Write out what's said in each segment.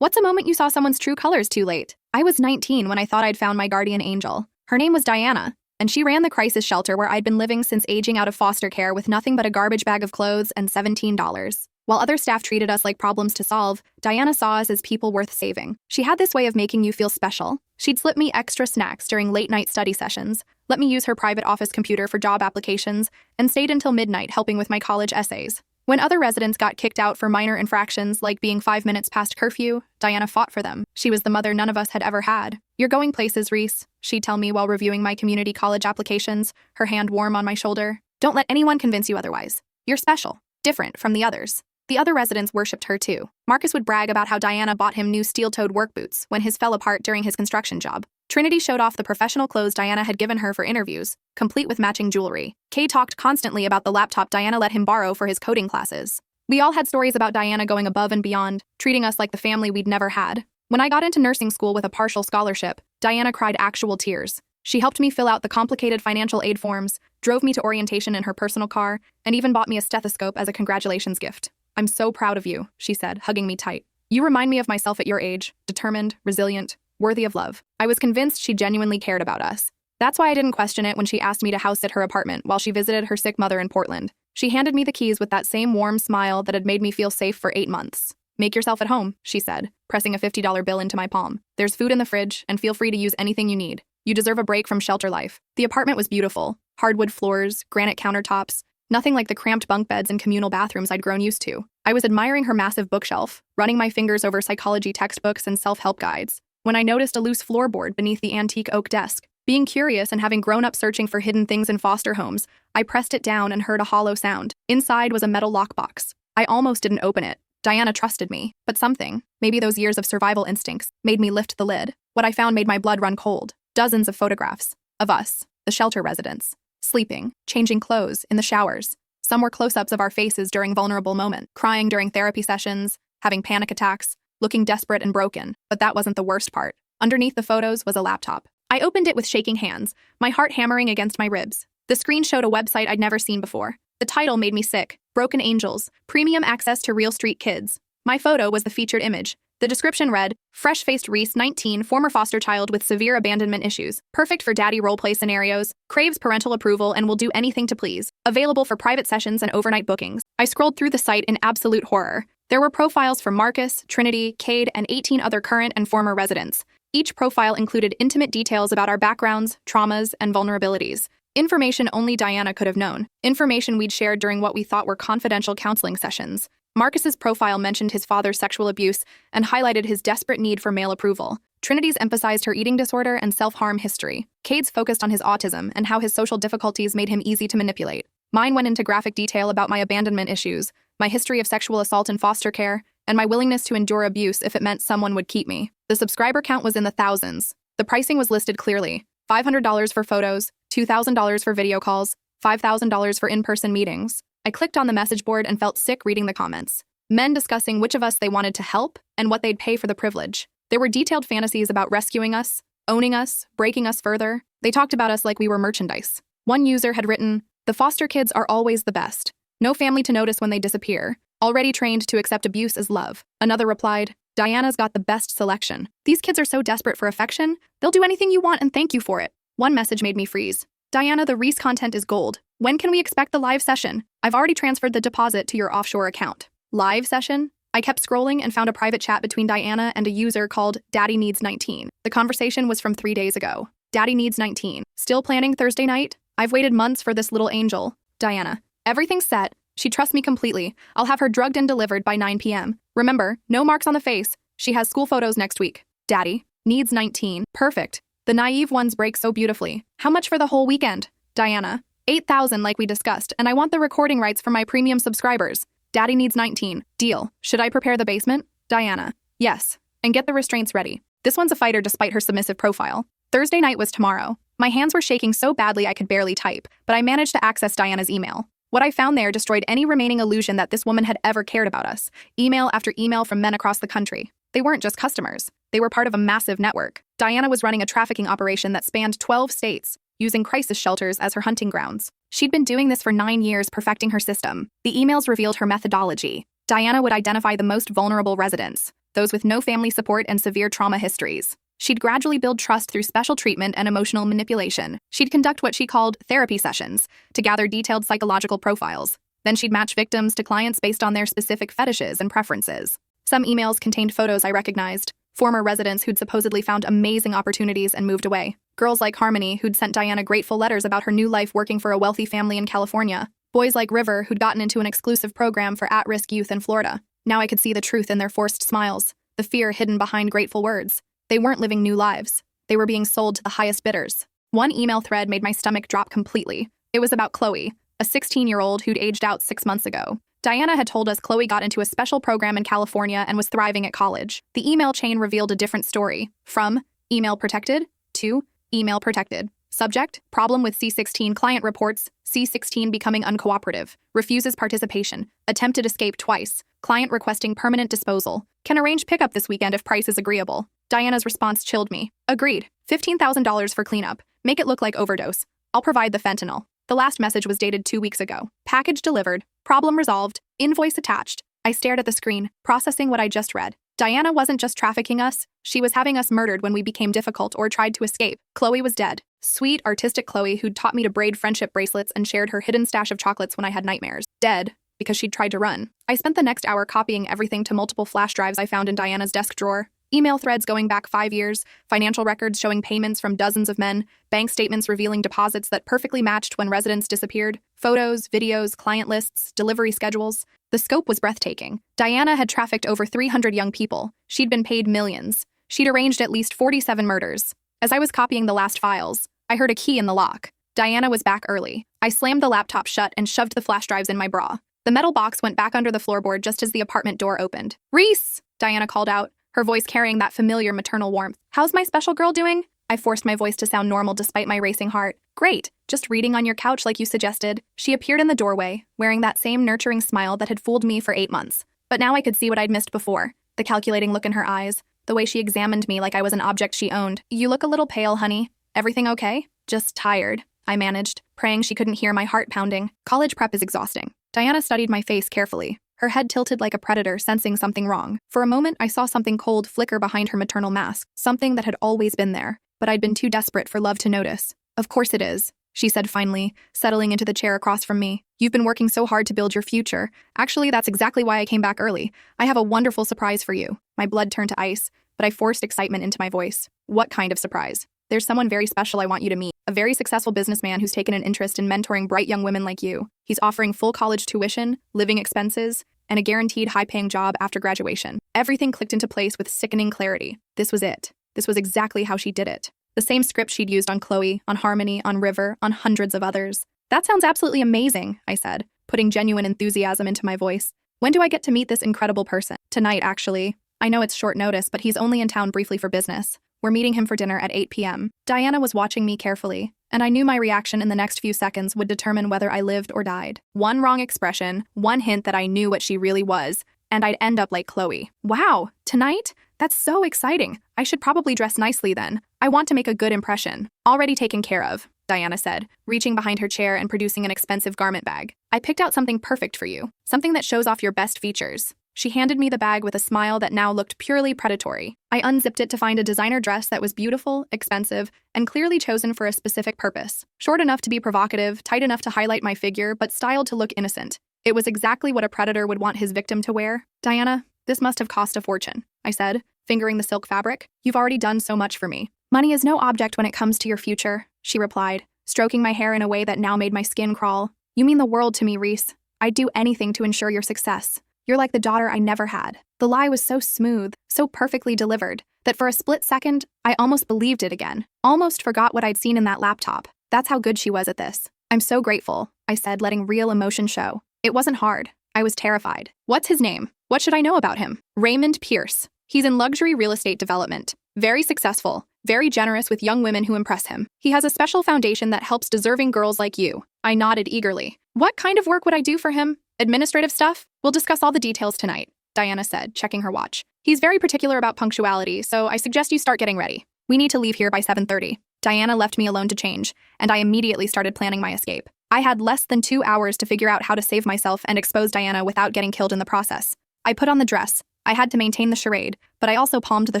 What's a moment you saw someone's true colors too late? I was 19 when I thought I'd found my guardian angel. Her name was Diana, and she ran the crisis shelter where I'd been living since aging out of foster care with nothing but a garbage bag of clothes and $17. While other staff treated us like problems to solve, Diana saw us as people worth saving. She had this way of making you feel special. She'd slip me extra snacks during late-night study sessions, let me use her private office computer for job applications, and stayed until midnight helping with my college essays. When other residents got kicked out for minor infractions like being 5 minutes past curfew, Diana fought for them. She was the mother none of us had ever had. "You're going places, Reese," she'd tell me while reviewing my community college applications, her hand warm on my shoulder. "Don't let anyone convince you otherwise. You're special, different from the others." The other residents worshipped her too. Marcus would brag about how Diana bought him new steel-toed work boots when his fell apart during his construction job. Trinity showed off the professional clothes Diana had given her for interviews, complete with matching jewelry. Kay talked constantly about the laptop Diana let him borrow for his coding classes. We all had stories about Diana going above and beyond, treating us like the family we'd never had. When I got into nursing school with a partial scholarship, Diana cried actual tears. She helped me fill out the complicated financial aid forms, drove me to orientation in her personal car, and even bought me a stethoscope as a congratulations gift. "I'm so proud of you," she said, hugging me tight. "You remind me of myself at your age, determined, resilient, worthy of love." I was convinced she genuinely cared about us. That's why I didn't question it when she asked me to house sit her apartment while she visited her sick mother in Portland. She handed me the keys with that same warm smile that had made me feel safe for 8 months. "Make yourself at home," she said, pressing a $50 bill into my palm. "There's food in the fridge, and feel free to use anything you need. You deserve a break from shelter life." The apartment was beautiful. Hardwood floors, granite countertops, nothing like the cramped bunk beds and communal bathrooms I'd grown used to. I was admiring her massive bookshelf, running my fingers over psychology textbooks and self-help guides, when I noticed a loose floorboard beneath the antique oak desk. Being curious and having grown up searching for hidden things in foster homes, I pressed it down and heard a hollow sound. Inside was a metal lockbox. I almost didn't open it. Diana trusted me, but something, maybe those years of survival instincts, made me lift the lid. What I found made my blood run cold. Dozens of photographs. Of us, the shelter residents. Sleeping, changing clothes, in the showers. Some were close-ups of our faces during vulnerable moments, crying during therapy sessions, having panic attacks, looking desperate and broken. But that wasn't the worst part. Underneath the photos was a laptop. I opened it with shaking hands, my heart hammering against my ribs. The screen showed a website I'd never seen before. The title made me sick. Broken Angels, premium access to Real Street Kids. My photo was the featured image. The description read, "Fresh-faced Reese, 19, former foster child with severe abandonment issues. Perfect for daddy roleplay scenarios, craves parental approval and will do anything to please. Available for private sessions and overnight bookings." I scrolled through the site in absolute horror. There were profiles for Marcus, Trinity, Cade, and 18 other current and former residents. Each profile included intimate details about our backgrounds, traumas, and vulnerabilities. Information only Diana could have known. Information we'd shared during what we thought were confidential counseling sessions. Marcus's profile mentioned his father's sexual abuse and highlighted his desperate need for male approval. Trinity's emphasized her eating disorder and self-harm history. Cade's focused on his autism and how his social difficulties made him easy to manipulate. Mine went into graphic detail about my abandonment issues, my history of sexual assault in foster care, and my willingness to endure abuse if it meant someone would keep me. The subscriber count was in the thousands. The pricing was listed clearly. $500 for photos, $2,000 for video calls, $5,000 for in-person meetings. I clicked on the message board and felt sick reading the comments. Men discussing which of us they wanted to help and what they'd pay for the privilege. There were detailed fantasies about rescuing us, owning us, breaking us further. They talked about us like we were merchandise. One user had written, "The foster kids are always the best. No family to notice when they disappear. Already trained to accept abuse as love." Another replied, "Diana's got the best selection. These kids are so desperate for affection, they'll do anything you want and thank you for it." One message made me freeze. "Diana, the Reese content is gold. When can we expect the live session? I've already transferred the deposit to your offshore account." Live session? I kept scrolling and found a private chat between Diana and a user called Daddy Needs 19. The conversation was from 3 days ago. "Daddy Needs 19. Still planning Thursday night? I've waited months for this little angel. Diana. Everything's set. She trusts me completely. I'll have her drugged and delivered by 9 p.m. Remember, no marks on the face. She has school photos next week. Daddy. Needs 19. Perfect. The naive ones break so beautifully. How much for the whole weekend? Diana. 8,000 like we discussed, and I want the recording rights for my premium subscribers. Daddy Needs 19. Deal. Should I prepare the basement? Diana. Yes. And get the restraints ready. This one's a fighter despite her submissive profile. Thursday night was tomorrow. My hands were shaking so badly I could barely type, but I managed to access Diana's email. What I found there destroyed any remaining illusion that this woman had ever cared about us. Email after email from men across the country. They weren't just customers. They were part of a massive network. Diana was running a trafficking operation that spanned 12 states, using crisis shelters as her hunting grounds. She'd been doing this for 9 years, perfecting her system. The emails revealed her methodology. Diana would identify the most vulnerable residents, those with no family support and severe trauma histories. She'd gradually build trust through special treatment and emotional manipulation. She'd conduct what she called therapy sessions to gather detailed psychological profiles. Then she'd match victims to clients based on their specific fetishes and preferences. Some emails contained photos I recognized, former residents who'd supposedly found amazing opportunities and moved away. Girls like Harmony, who'd sent Diana grateful letters about her new life working for a wealthy family in California. Boys like River, who'd gotten into an exclusive program for at-risk youth in Florida. Now I could see the truth in their forced smiles, the fear hidden behind grateful words. They weren't living new lives. They were being sold to the highest bidders. One email thread made my stomach drop completely. It was about Chloe, a 16-year-old who'd aged out 6 months ago. Diana had told us Chloe got into a special program in California and was thriving at college. The email chain revealed a different story, from email protected to email protected. Subject, problem with C16. Client reports C16 becoming uncooperative, refuses participation, attempted escape twice. Client requesting permanent disposal. Can arrange pickup this weekend if price is agreeable. Diana's response chilled me. Agreed. $15,000 for cleanup. Make it look like overdose. I'll provide the fentanyl. The last message was dated 2 weeks ago. Package delivered. Problem resolved. Invoice attached. I stared at the screen, processing what I just read. Diana wasn't just trafficking us. She was having us murdered when we became difficult or tried to escape. Chloe was dead. Sweet, artistic Chloe who'd taught me to braid friendship bracelets and shared her hidden stash of chocolates when I had nightmares. Dead, because she'd tried to run. I spent the next hour copying everything to multiple flash drives I found in Diana's desk drawer. Email threads going back 5 years, financial records showing payments from dozens of men, bank statements revealing deposits that perfectly matched when residents disappeared, photos, videos, client lists, delivery schedules. The scope was breathtaking. Diana had trafficked over 300 young people. She'd been paid millions. She'd arranged at least 47 murders. As I was copying the last files, I heard a key in the lock. Diana was back early. I slammed the laptop shut and shoved the flash drives in my bra. The metal box went back under the floorboard just as the apartment door opened. "Reese!" Diana called out, her voice carrying that familiar maternal warmth. "How's my special girl doing?" I forced my voice to sound normal despite my racing heart. "Great, just reading on your couch like you suggested." She appeared in the doorway, wearing that same nurturing smile that had fooled me for 8 months. But now I could see what I'd missed before, the calculating look in her eyes, the way she examined me like I was an object she owned. "You look a little pale, honey. Everything okay?" "Just tired," I managed, praying she couldn't hear my heart pounding. College prep is exhausting. Diana studied my face carefully, her head tilted like a predator sensing something wrong. For a moment, I saw something cold flicker behind her maternal mask, something that had always been there, but I'd been too desperate for love to notice. "Of course it is," she said finally, settling into the chair across from me. "You've been working so hard to build your future. Actually, that's exactly why I came back early. I have a wonderful surprise for you." My blood turned to ice, but I forced excitement into my voice. "What kind of surprise?" "There's someone very special I want you to meet. A very successful businessman who's taken an interest in mentoring bright young women like you. He's offering full college tuition, living expenses, and a guaranteed high-paying job after graduation." Everything clicked into place with sickening clarity. This was it. This was exactly how she did it. The same script she'd used on Chloe, on Harmony, on River, on hundreds of others. "That sounds absolutely amazing," I said, putting genuine enthusiasm into my voice. "When do I get to meet this incredible person?" "Tonight, actually. I know it's short notice, but he's only in town briefly for business. We're meeting him for dinner at 8 p.m. Diana was watching me carefully, and I knew my reaction in the next few seconds would determine whether I lived or died. One wrong expression, one hint that I knew what she really was, and I'd end up like Chloe. "Wow, tonight? That's so exciting. I should probably dress nicely then. I want to make a good impression." "Already taken care of," Diana said, reaching behind her chair and producing an expensive garment bag. "I picked out something perfect for you, something that shows off your best features." She handed me the bag with a smile that now looked purely predatory. I unzipped it to find a designer dress that was beautiful, expensive, and clearly chosen for a specific purpose. Short enough to be provocative, tight enough to highlight my figure, but styled to look innocent. It was exactly what a predator would want his victim to wear. "Diana, this must have cost a fortune," I said, fingering the silk fabric. "You've already done so much for me." "Money is no object when it comes to your future," she replied, stroking my hair in a way that now made my skin crawl. "You mean the world to me, Reese. I'd do anything to ensure your success. You're like the daughter I never had." The lie was so smooth, so perfectly delivered, that for a split second, I almost believed it again. Almost forgot what I'd seen in that laptop. That's how good she was at this. "I'm so grateful," I said, letting real emotion show. It wasn't hard. I was terrified. "What's his name? What should I know about him?" "Raymond Pierce. He's in luxury real estate development. Very successful, very generous with young women who impress him. He has a special foundation that helps deserving girls like you." I nodded eagerly. "What kind of work would I do for him? Administrative stuff? We'll discuss all the details tonight," Diana said, checking her watch. "He's very particular about punctuality, so I suggest you start getting ready. We need to leave here by 7:30. Diana left me alone to change, and I immediately started planning my escape. I had less than 2 hours to figure out how to save myself and expose Diana without getting killed in the process. I put on the dress, I had to maintain the charade, but I also palmed the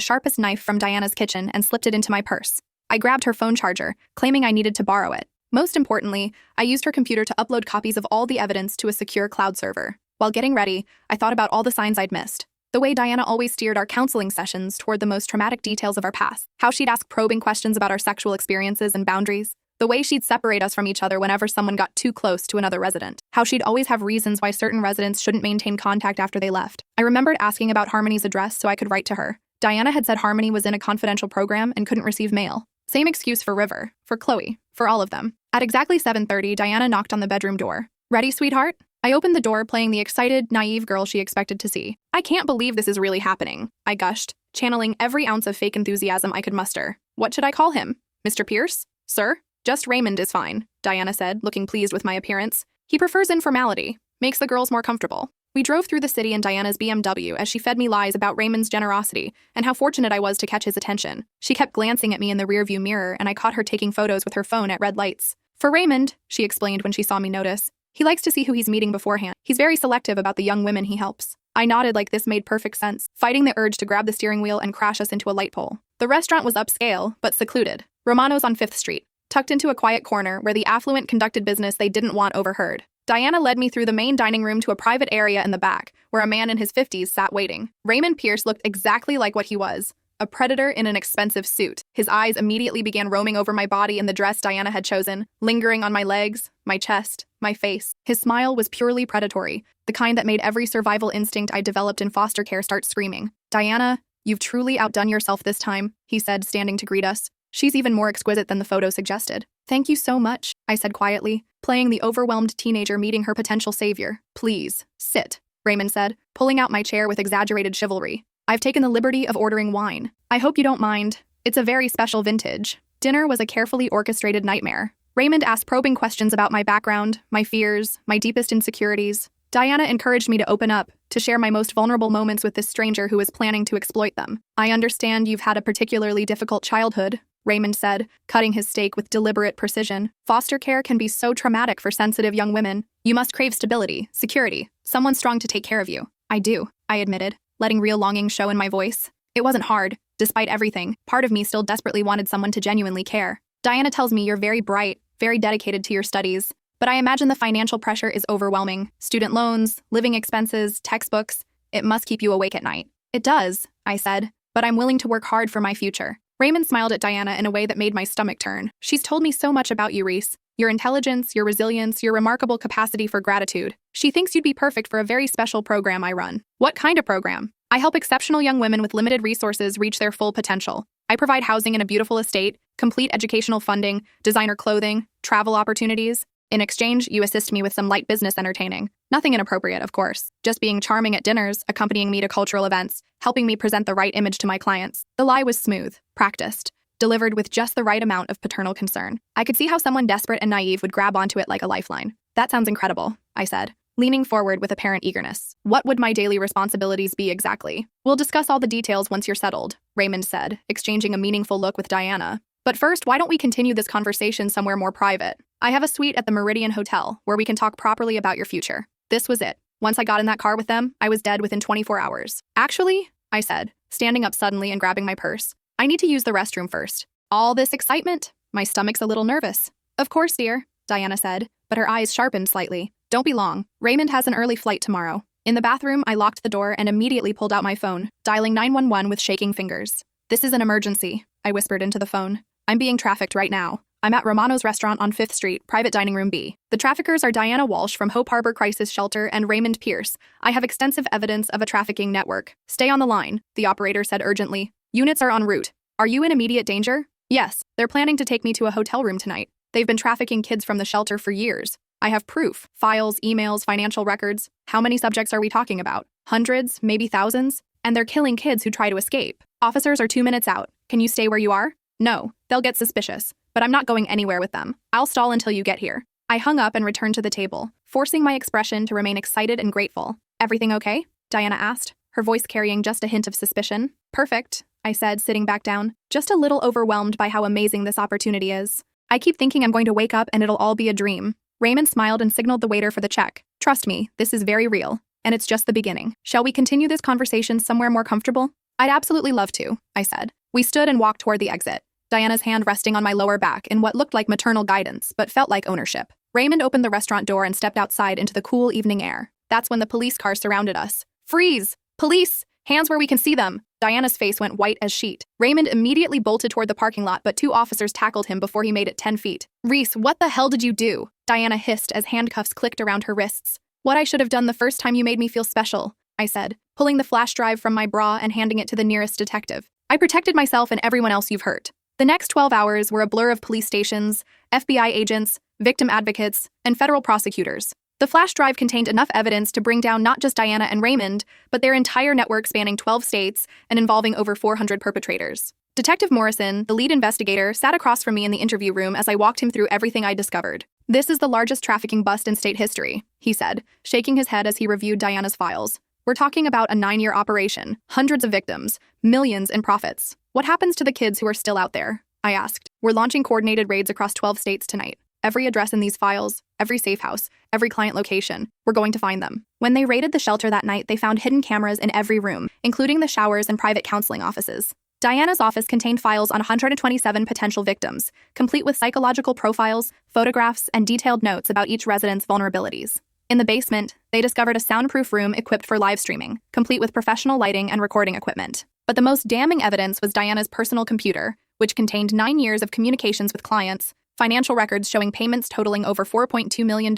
sharpest knife from Diana's kitchen and slipped it into my purse. I grabbed her phone charger, claiming I needed to borrow it. Most importantly, I used her computer to upload copies of all the evidence to a secure cloud server. While getting ready, I thought about all the signs I'd missed. The way Diana always steered our counseling sessions toward the most traumatic details of our past. How she'd ask probing questions about our sexual experiences and boundaries. The way she'd separate us from each other whenever someone got too close to another resident. How she'd always have reasons why certain residents shouldn't maintain contact after they left. I remembered asking about Harmony's address so I could write to her. Diana had said Harmony was in a confidential program and couldn't receive mail. Same excuse for River, for Chloe, for all of them. At exactly 7:30, Diana knocked on the bedroom door. "Ready, sweetheart?" I opened the door, playing the excited, naive girl she expected to see. "I can't believe this is really happening," I gushed, channeling every ounce of fake enthusiasm I could muster. "What should I call him? Mr. Pierce? Sir?" "Just Raymond is fine," Diana said, looking pleased with my appearance. "He prefers informality, makes the girls more comfortable." We drove through the city in Diana's BMW as she fed me lies about Raymond's generosity and how fortunate I was to catch his attention. She kept glancing at me in the rearview mirror, and I caught her taking photos with her phone at red lights. "For Raymond," she explained when she saw me notice, "he likes to see who he's meeting beforehand. He's very selective about the young women he helps." I nodded like this made perfect sense, fighting the urge to grab the steering wheel and crash us into a light pole. The restaurant was upscale, but secluded. Romano's on 5th Street, tucked into a quiet corner where the affluent conducted business they didn't want overheard. Diana led me through the main dining room to a private area in the back, where a man in his 50s sat waiting. Raymond Pierce looked exactly like what he was, a predator in an expensive suit. His eyes immediately began roaming over my body in the dress Diana had chosen, lingering on my legs, my chest, my face. His smile was purely predatory, the kind that made every survival instinct I developed in foster care start screaming. "Diana, you've truly outdone yourself this time," he said, standing to greet us. "She's even more exquisite than the photo suggested." "Thank you so much," I said quietly, playing the overwhelmed teenager meeting her potential savior. "Please, sit," Raymond said, pulling out my chair with exaggerated chivalry. "I've taken the liberty of ordering wine. I hope you don't mind. It's a very special vintage." Dinner was a carefully orchestrated nightmare. Raymond asked probing questions about my background, my fears, my deepest insecurities. Diana encouraged me to open up, to share my most vulnerable moments with this stranger who was planning to exploit them. "I understand you've had a particularly difficult childhood," Raymond said, cutting his steak with deliberate precision. "Foster care can be so traumatic for sensitive young women. You must crave stability, security, someone strong to take care of you." "I do," I admitted, letting real longing show in my voice. It wasn't hard. Despite everything, part of me still desperately wanted someone to genuinely care. "Diana tells me you're very bright, very dedicated to your studies, but I imagine the financial pressure is overwhelming. Student loans, living expenses, textbooks. It must keep you awake at night." "It does," I said, "but I'm willing to work hard for my future." Raymond smiled at Diana in a way that made my stomach turn. "She's told me so much about you, Reese. Your intelligence, your resilience, your remarkable capacity for gratitude. She thinks you'd be perfect for a very special program I run." "What kind of program?" "I help exceptional young women with limited resources reach their full potential. I provide housing in a beautiful estate, complete educational funding, designer clothing, travel opportunities. In exchange, you assist me with some light business entertaining. Nothing inappropriate, of course. Just being charming at dinners, accompanying me to cultural events, helping me present the right image to my clients." The lie was smooth, practiced, delivered with just the right amount of paternal concern. I could see how someone desperate and naive would grab onto it like a lifeline. "That sounds incredible," I said, leaning forward with apparent eagerness. "What would my daily responsibilities be exactly?" "We'll discuss all the details once you're settled," Raymond said, exchanging a meaningful look with Diana. "But first, why don't we continue this conversation somewhere more private? I have a suite at the Meridian Hotel where we can talk properly about your future." This was it. Once I got in that car with them, I was dead within 24 hours. "Actually," I said, standing up suddenly and grabbing my purse, "I need to use the restroom first." All this excitement? My stomach's a little nervous. "Of course, dear," Diana said, but her eyes sharpened slightly. "Don't be long. Raymond has an early flight tomorrow." In the bathroom, I locked the door and immediately pulled out my phone, dialing 911 with shaking fingers. "This is an emergency," I whispered into the phone. "I'm being trafficked right now. I'm at Romano's restaurant on 5th Street, private dining room B. The traffickers are Diana Walsh from Hope Harbor Crisis Shelter and Raymond Pierce. I have extensive evidence of a trafficking network." "Stay on the line," the operator said urgently. "Units are en route. Are you in immediate danger?" "Yes, they're planning to take me to a hotel room tonight. They've been trafficking kids from the shelter for years. I have proof, files, emails, financial records. How many subjects are we talking about? Hundreds, maybe thousands? And they're killing kids who try to escape. Officers are 2 minutes out. Can you stay where you are?" "No, they'll get suspicious, but I'm not going anywhere with them. I'll stall until you get here." I hung up and returned to the table, forcing my expression to remain excited and grateful. "Everything okay?" Diana asked, her voice carrying just a hint of suspicion. "Perfect," I said, sitting back down, just a little overwhelmed by how amazing this opportunity is. "I keep thinking I'm going to wake up and it'll all be a dream." Raymond smiled and signaled the waiter for the check. "Trust me, this is very real." and it's just the beginning. Shall we continue this conversation somewhere more comfortable? I'd absolutely love to, I said. We stood and walked toward the exit, Diana's hand resting on my lower back in what looked like maternal guidance, but felt like ownership. Raymond opened the restaurant door and stepped outside into the cool evening air. That's when the police car surrounded us. Freeze! Police! Hands where we can see them! Diana's face went white as sheet. Raymond immediately bolted toward the parking lot, but 2 officers tackled him before he made it 10 feet. Reese, what the hell did you do? Diana hissed as handcuffs clicked around her wrists. What I should have done the first time you made me feel special, I said, pulling the flash drive from my bra and handing it to the nearest detective. I protected myself and everyone else you've hurt. The next 12 hours were a blur of police stations, FBI agents, victim advocates, and federal prosecutors. The flash drive contained enough evidence to bring down not just Diana and Raymond, but their entire network spanning 12 states and involving over 400 perpetrators. Detective Morrison, the lead investigator, sat across from me in the interview room as I walked him through everything I discovered. This is the largest trafficking bust in state history, he said, shaking his head as he reviewed Diana's files. We're talking about a 9-year operation, hundreds of victims, millions in profits. What happens to the kids who are still out there? I asked. We're launching coordinated raids across 12 states tonight. Every address in these files, every safe house, every client location, we're going to find them. When they raided the shelter that night, they found hidden cameras in every room, including the showers and private counseling offices. Diana's office contained files on 127 potential victims, complete with psychological profiles, photographs, and detailed notes about each resident's vulnerabilities. In the basement, they discovered a soundproof room equipped for live streaming, complete with professional lighting and recording equipment. But the most damning evidence was Diana's personal computer, which contained 9 years of communications with clients, financial records showing payments totaling over $4.2 million,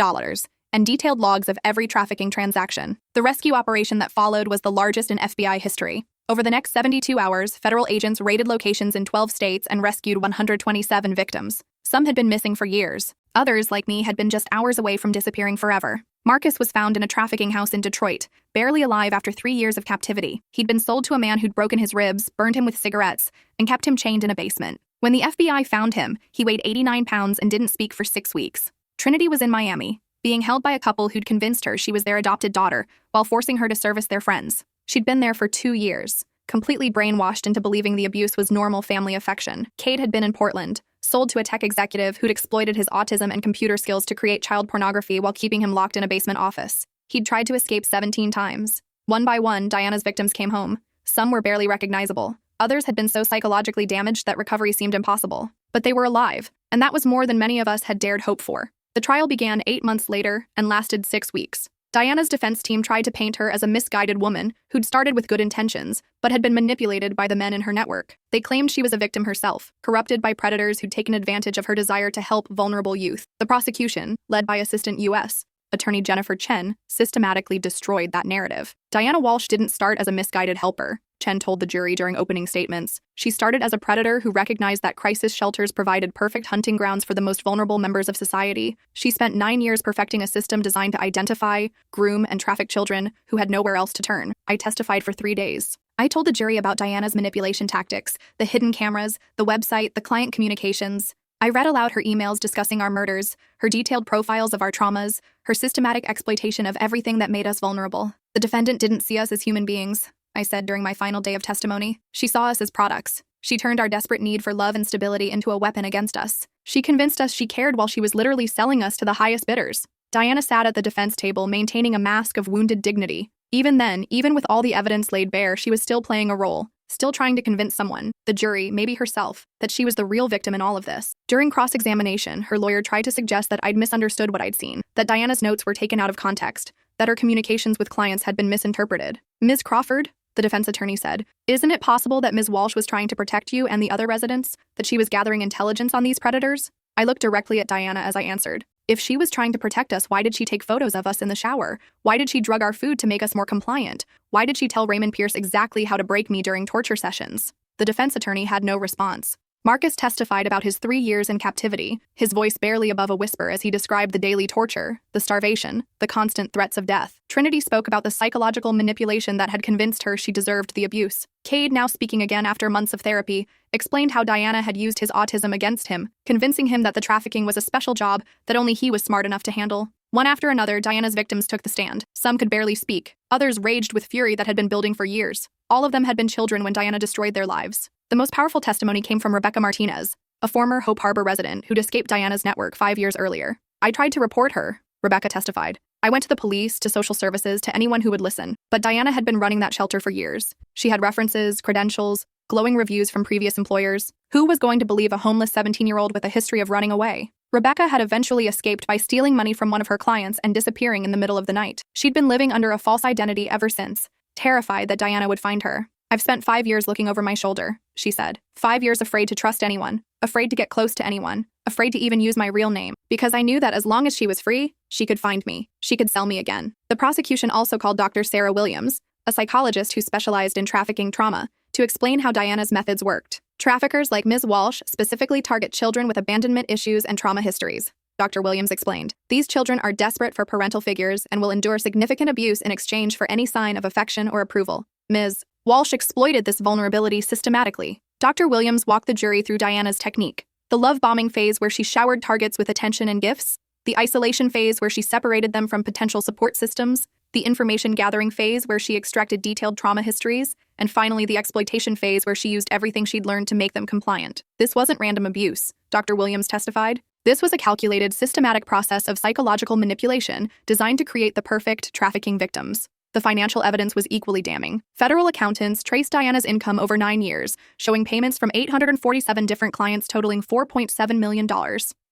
and detailed logs of every trafficking transaction. The rescue operation that followed was the largest in FBI history. Over the next 72 hours, federal agents raided locations in 12 states and rescued 127 victims. Some had been missing for years. Others, like me, had been just hours away from disappearing forever. Marcus was found in a trafficking house in Detroit, barely alive after 3 years of captivity. He'd been sold to a man who'd broken his ribs, burned him with cigarettes, and kept him chained in a basement. When the FBI found him, he weighed 89 pounds and didn't speak for 6 weeks. Trinity was in Miami, being held by a couple who'd convinced her she was their adopted daughter while forcing her to service their friends. She'd been there for 2 years, completely brainwashed into believing the abuse was normal family affection. Cade had been in Portland, sold to a tech executive who'd exploited his autism and computer skills to create child pornography while keeping him locked in a basement office. He'd tried to escape 17 times. One by one, Diana's victims came home. Some were barely recognizable. Others had been so psychologically damaged that recovery seemed impossible. But they were alive, and that was more than many of us had dared hope for. The trial began 8 months later and lasted 6 weeks. Diana's defense team tried to paint her as a misguided woman who'd started with good intentions, but had been manipulated by the men in her network. They claimed she was a victim herself, corrupted by predators who'd taken advantage of her desire to help vulnerable youth. The prosecution, led by Assistant U.S. Attorney Jennifer Chen, systematically destroyed that narrative. Diana Walsh didn't start as a misguided helper, Chen told the jury during opening statements. She started as a predator who recognized that crisis shelters provided perfect hunting grounds for the most vulnerable members of society. She spent 9 years perfecting a system designed to identify, groom, and traffic children who had nowhere else to turn. I testified for 3 days. I told the jury about Diana's manipulation tactics, the hidden cameras, the website, the client communications. I read aloud her emails discussing our murders, her detailed profiles of our traumas, her systematic exploitation of everything that made us vulnerable. The defendant didn't see us as human beings, I said during my final day of testimony. She saw us as products. She turned our desperate need for love and stability into a weapon against us. She convinced us she cared while she was literally selling us to the highest bidders. Diana sat at the defense table maintaining a mask of wounded dignity. Even then, even with all the evidence laid bare, she was still playing a role. Still trying to convince someone, the jury, maybe herself, that she was the real victim in all of this. During cross-examination, her lawyer tried to suggest that I'd misunderstood what I'd seen, that Diana's notes were taken out of context, that her communications with clients had been misinterpreted. Ms. Crawford, the defense attorney said, isn't it possible that Ms. Walsh was trying to protect you and the other residents, that she was gathering intelligence on these predators? I looked directly at Diana as I answered. If she was trying to protect us, why did she take photos of us in the shower? Why did she drug our food to make us more compliant? Why did she tell Raymond Pierce exactly how to break me during torture sessions? The defense attorney had no response. Marcus testified about his 3 years in captivity, his voice barely above a whisper as he described the daily torture, the starvation, the constant threats of death. Trinity spoke about the psychological manipulation that had convinced her she deserved the abuse. Cade, now speaking again after months of therapy, explained how Diana had used his autism against him, convincing him that the trafficking was a special job that only he was smart enough to handle. One after another, Diana's victims took the stand. Some could barely speak. Others raged with fury that had been building for years. All of them had been children when Diana destroyed their lives. The most powerful testimony came from Rebecca Martinez, a former Hope Harbor resident who'd escaped Diana's network 5 years earlier. I tried to report her, Rebecca testified, I went to the police, to social services, to anyone who would listen, but Diana had been running that shelter for years. She had references, credentials, glowing reviews from previous employers. Who was going to believe a homeless 17-year-old with a history of running away? Rebecca had eventually escaped by stealing money from one of her clients and disappearing in the middle of the night. She'd been living under a false identity ever since, terrified that Diana would find her. "I've spent 5 years looking over my shoulder," she said. 5 years afraid to trust anyone, afraid to get close to anyone, afraid to even use my real name, because I knew that as long as she was free, she could find me. She could sell me again. The prosecution also called Dr. Sarah Williams, a psychologist who specialized in trafficking trauma, to explain how Diana's methods worked. Traffickers like Ms. Walsh specifically target children with abandonment issues and trauma histories, Dr. Williams explained. These children are desperate for parental figures and will endure significant abuse in exchange for any sign of affection or approval. Ms. Walsh exploited this vulnerability systematically. Dr. Williams walked the jury through Diana's technique: the love bombing phase where she showered targets with attention and gifts, the isolation phase where she separated them from potential support systems, the information gathering phase where she extracted detailed trauma histories, and finally the exploitation phase where she used everything she'd learned to make them compliant. This wasn't random abuse, Dr. Williams testified. This was a calculated, systematic process of psychological manipulation designed to create the perfect trafficking victims. The financial evidence was equally damning. Federal accountants traced Diana's income over 9 years, showing payments from 847 different clients totaling $4.7 million.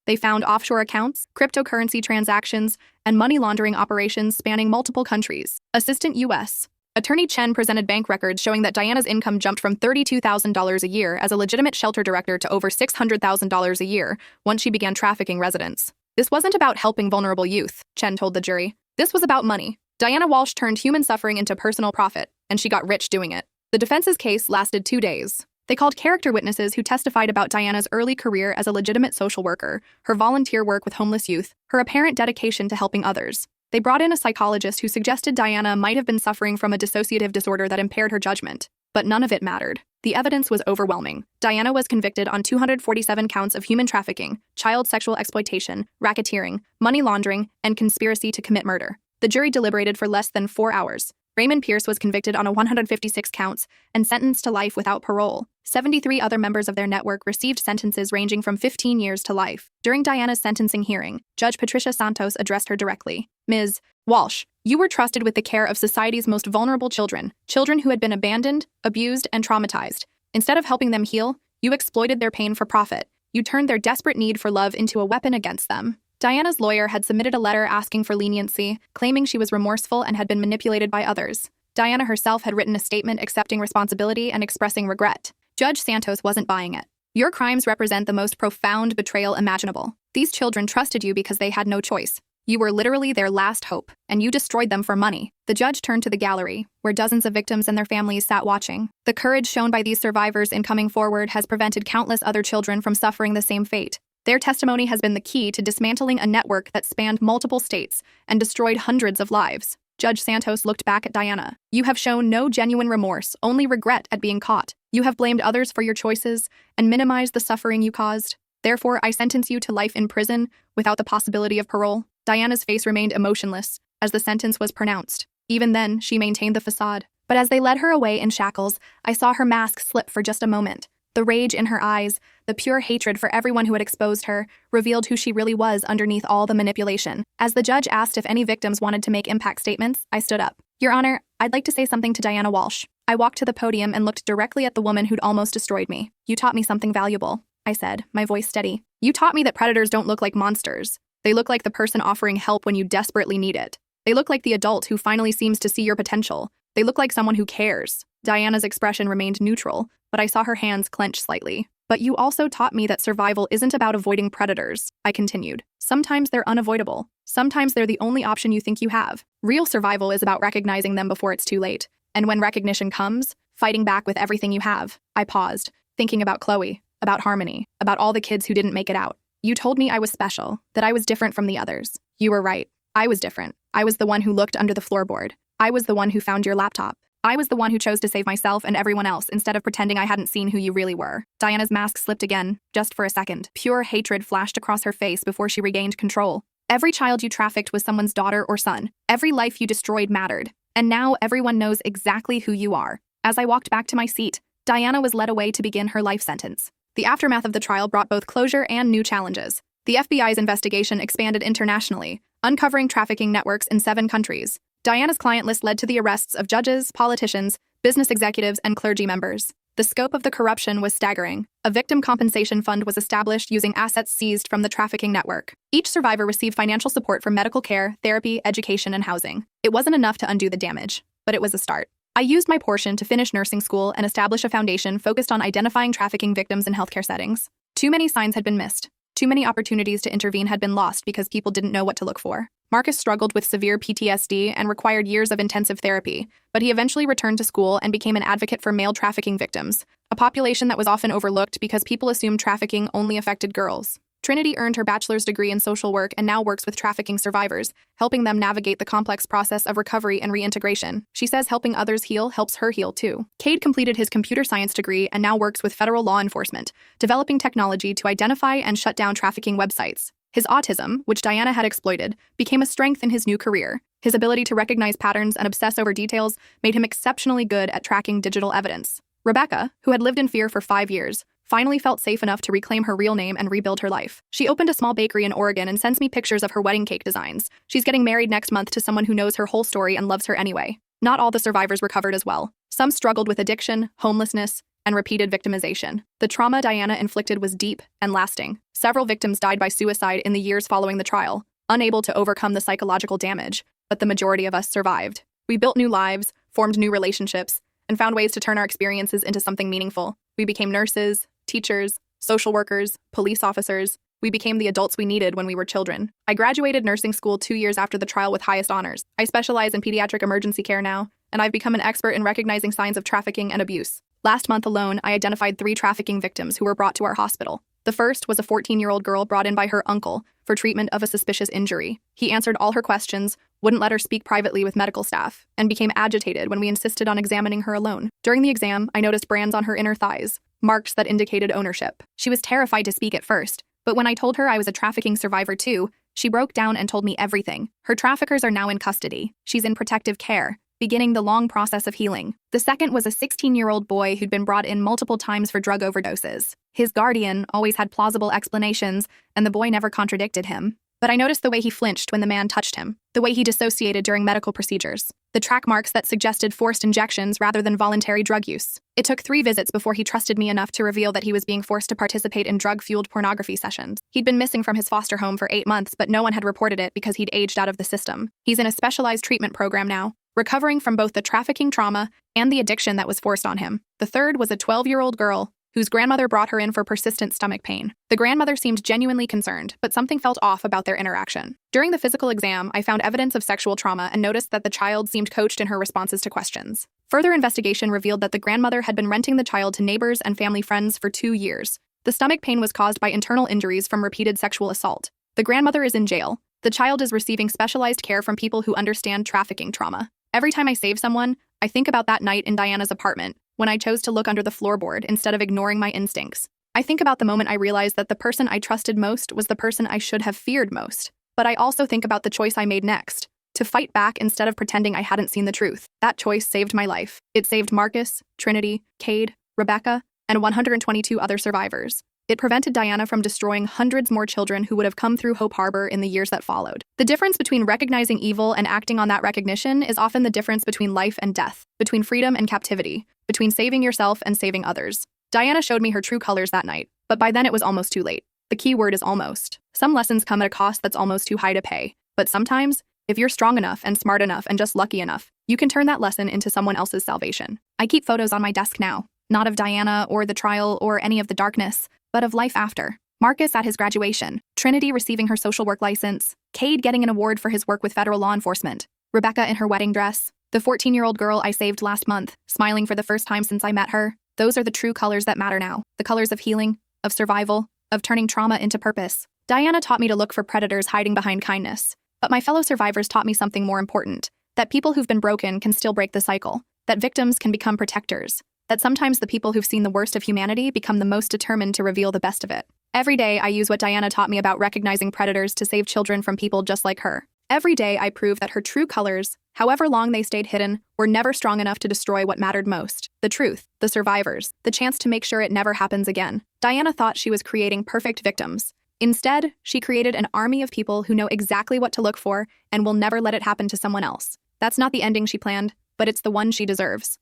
They found offshore accounts, cryptocurrency transactions, and money laundering operations spanning multiple countries. Assistant U.S. Attorney Chen presented bank records showing that Diana's income jumped from $32,000 a year as a legitimate shelter director to over $600,000 a year once she began trafficking residents. This wasn't about helping vulnerable youth, Chen told the jury. This was about money. Diana Walsh turned human suffering into personal profit, and she got rich doing it. The defense's case lasted 2 days. They called character witnesses who testified about Diana's early career as a legitimate social worker, her volunteer work with homeless youth, her apparent dedication to helping others. They brought in a psychologist who suggested Diana might have been suffering from a dissociative disorder that impaired her judgment. But none of it mattered. The evidence was overwhelming. Diana was convicted on 247 counts of human trafficking, child sexual exploitation, racketeering, money laundering, and conspiracy to commit murder. The jury deliberated for less than 4 hours. Raymond Pierce was convicted on 156 counts and sentenced to life without parole. 73 other members of their network received sentences ranging from 15 years to life. During Diana's sentencing hearing, Judge Patricia Santos addressed her directly. "Ms. Walsh, you were trusted with the care of society's most vulnerable children, children who had been abandoned, abused, and traumatized. Instead of helping them heal, you exploited their pain for profit. You turned their desperate need for love into a weapon against them." Diana's lawyer had submitted a letter asking for leniency, claiming she was remorseful and had been manipulated by others. Diana herself had written a statement accepting responsibility and expressing regret. Judge Santos wasn't buying it. "Your crimes represent the most profound betrayal imaginable. These children trusted you because they had no choice. You were literally their last hope, and you destroyed them for money." The judge turned to the gallery, where dozens of victims and their families sat watching. The courage shown by these survivors in coming forward has prevented countless other children from suffering the same fate. Their testimony has been the key to dismantling a network that spanned multiple states and destroyed hundreds of lives. Judge Santos looked back at Diana. "You have shown no genuine remorse, only regret at being caught. You have blamed others for your choices and minimized the suffering you caused. Therefore, I sentence you to life in prison without the possibility of parole." Diana's face remained emotionless as the sentence was pronounced. Even then, she maintained the facade. But as they led her away in shackles, I saw her mask slip for just a moment. The rage in her eyes, the pure hatred for everyone who had exposed her, revealed who she really was underneath all the manipulation. As the judge asked if any victims wanted to make impact statements, I stood up. "Your Honor, I'd like to say something to Diana Walsh." I walked to the podium and looked directly at the woman who'd almost destroyed me. "You taught me something valuable," I said, my voice steady. "You taught me that predators don't look like monsters. They look like the person offering help when you desperately need it. They look like the adult who finally seems to see your potential. They look like someone who cares." Diana's expression remained neutral, but I saw her hands clench slightly. "But you also taught me that survival isn't about avoiding predators," I continued. "Sometimes they're unavoidable. Sometimes they're the only option you think you have. Real survival is about recognizing them before it's too late. And when recognition comes, fighting back with everything you have." I paused, thinking about Chloe, about Harmony, about all the kids who didn't make it out. "You told me I was special, that I was different from the others. You were right. I was different. I was the one who looked under the floorboard. I was the one who found your laptop. I was the one who chose to save myself and everyone else instead of pretending I hadn't seen who you really were." Diana's mask slipped again, just for a second. Pure hatred flashed across her face before she regained control. "Every child you trafficked was someone's daughter or son. Every life you destroyed mattered. And now everyone knows exactly who you are." As I walked back to my seat, Diana was led away to begin her life sentence. The aftermath of the trial brought both closure and new challenges. The FBI's investigation expanded internationally, uncovering trafficking networks in 7 countries. Diana's client list led to the arrests of judges, politicians, business executives, and clergy members. The scope of the corruption was staggering. A victim compensation fund was established using assets seized from the trafficking network. Each survivor received financial support for medical care, therapy, education, and housing. It wasn't enough to undo the damage, but it was a start. I used my portion to finish nursing school and establish a foundation focused on identifying trafficking victims in healthcare settings. Too many signs had been missed. Too many opportunities to intervene had been lost because people didn't know what to look for. Marcus struggled with severe PTSD and required years of intensive therapy, but he eventually returned to school and became an advocate for male trafficking victims, a population that was often overlooked because people assumed trafficking only affected girls. Trinity earned her bachelor's degree in social work and now works with trafficking survivors, helping them navigate the complex process of recovery and reintegration. She says helping others heal helps her heal too. Cade completed his computer science degree and now works with federal law enforcement, developing technology to identify and shut down trafficking websites. His autism, which Diana had exploited, became a strength in his new career. His ability to recognize patterns and obsess over details made him exceptionally good at tracking digital evidence. Rebecca, who had lived in fear for 5 years, finally felt safe enough to reclaim her real name and rebuild her life. She opened a small bakery in Oregon and sends me pictures of her wedding cake designs. She's getting married next month to someone who knows her whole story and loves her anyway. Not all the survivors recovered as well. Some struggled with addiction, homelessness, and repeated victimization. The trauma Diana inflicted was deep and lasting. Several victims died by suicide in the years following the trial, unable to overcome the psychological damage, but the majority of us survived. We built new lives, formed new relationships, and found ways to turn our experiences into something meaningful. We became nurses, teachers, social workers, police officers. We became the adults we needed when we were children. I graduated nursing school 2 years after the trial with highest honors. I specialize in pediatric emergency care now, and I've become an expert in recognizing signs of trafficking and abuse. Last month alone, I identified 3 trafficking victims who were brought to our hospital. The first was a 14-year-old girl brought in by her uncle for treatment of a suspicious injury. He answered all her questions, wouldn't let her speak privately with medical staff, and became agitated when we insisted on examining her alone. During the exam, I noticed brands on her inner thighs, marks that indicated ownership. She was terrified to speak at first, but when I told her I was a trafficking survivor too, she broke down and told me everything. Her traffickers are now in custody. She's in protective care, beginning the long process of healing. The second was a 16-year-old boy who'd been brought in multiple times for drug overdoses. His guardian always had plausible explanations, and the boy never contradicted him. But I noticed the way he flinched when the man touched him, the way he dissociated during medical procedures, the track marks that suggested forced injections rather than voluntary drug use. It took 3 visits before he trusted me enough to reveal that he was being forced to participate in drug-fueled pornography sessions. He'd been missing from his foster home for 8 months, but no one had reported it because he'd aged out of the system. He's in a specialized treatment program now, recovering from both the trafficking trauma and the addiction that was forced on him. The third was a 12-year-old girl whose grandmother brought her in for persistent stomach pain. The grandmother seemed genuinely concerned, but something felt off about their interaction. During the physical exam, I found evidence of sexual trauma and noticed that the child seemed coached in her responses to questions. Further investigation revealed that the grandmother had been renting the child to neighbors and family friends for 2 years. The stomach pain was caused by internal injuries from repeated sexual assault. The grandmother is in jail. The child is receiving specialized care from people who understand trafficking trauma. Every time I save someone, I think about that night in Diana's apartment, when I chose to look under the floorboard instead of ignoring my instincts. I think about the moment I realized that the person I trusted most was the person I should have feared most. But I also think about the choice I made next, to fight back instead of pretending I hadn't seen the truth. That choice saved my life. It saved Marcus, Trinity, Cade, Rebecca, and 122 other survivors. It prevented Diana from destroying hundreds more children who would have come through Hope Harbor in the years that followed. The difference between recognizing evil and acting on that recognition is often the difference between life and death, between freedom and captivity, between saving yourself and saving others. Diana showed me her true colors that night, but by then it was almost too late. The key word is almost. Some lessons come at a cost that's almost too high to pay, but sometimes, if you're strong enough and smart enough and just lucky enough, you can turn that lesson into someone else's salvation. I keep photos on my desk now, not of Diana or the trial or any of the darkness, but of life after. Marcus at his graduation, Trinity receiving her social work license, Cade getting an award for his work with federal law enforcement, Rebecca in her wedding dress, the 14-year-old girl I saved last month, smiling for the first time since I met her. Those are the true colors that matter now, the colors of healing, of survival, of turning trauma into purpose. Diana taught me to look for predators hiding behind kindness, but my fellow survivors taught me something more important, that people who've been broken can still break the cycle, that victims can become protectors, that sometimes the people who've seen the worst of humanity become the most determined to reveal the best of it. Every day, I use what Diana taught me about recognizing predators to save children from people just like her. Every day, I prove that her true colors, however long they stayed hidden, were never strong enough to destroy what mattered most: the truth, the survivors, the chance to make sure it never happens again. Diana thought she was creating perfect victims, Instead, she created an army of people who know exactly what to look for and will never let it happen to someone else. That's not the ending she planned, but it's the one she deserves.